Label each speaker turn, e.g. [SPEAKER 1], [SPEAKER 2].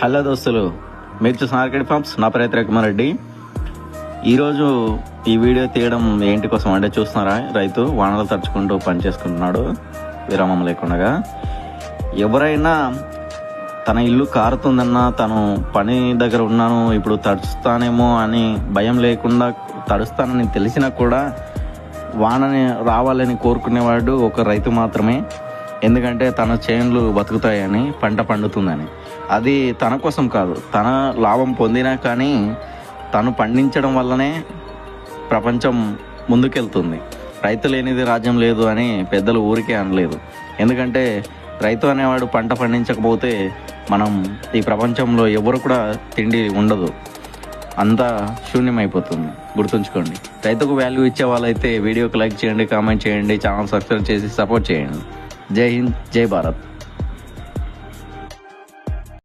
[SPEAKER 1] Hello దోస్తులు, మీరు చూసిన ఆర్కేడ్ ఫార్మ్స్. నా పేరు అయితే రఘుమార్ రెడ్డి. ఈరోజు ఈ వీడియో తీయడం ఏంటి కోసం అంటే, చూస్తున్నారా, రైతు వానలు తడుచుకుంటూ పని చేసుకుంటున్నాడు విరామం లేకుండా. ఎవరైనా తన ఇల్లు కారుతుందన్నా, తను పని దగ్గర ఉన్నాను ఇప్పుడు తడుస్తానేమో అని భయం లేకుండా, తడుస్తానని తెలిసినా కూడా వానని రావాలని కోరుకునేవాడు ఒక రైతు మాత్రమే. ఎందుకంటే తన చేన్లు బతుకుతాయని, పంట పండుతుందని. అది తన కోసం కాదు, తన లాభం పొందినా కానీ తను పండించడం వల్లనే ప్రపంచం ముందుకెళ్తుంది. రైతు లేనిది రాజ్యం లేదు అని పెద్దలు ఊరికే అనలేదు. ఎందుకంటే రైతు అనేవాడు పంట పండించకపోతే మనం ఈ ప్రపంచంలో ఎవరు కూడా తిండి ఉండదు, అంతా శూన్యమైపోతుంది. గుర్తుంచుకోండి. రైతుకు వాల్యూ ఇచ్చే వాళ్ళైతే వీడియోకి లైక్ చేయండి, కామెంట్ చేయండి, ఛానల్ సబ్స్క్రైబ్ చేసి సపోర్ట్ చేయండి. జై హింద్, జై భారత్.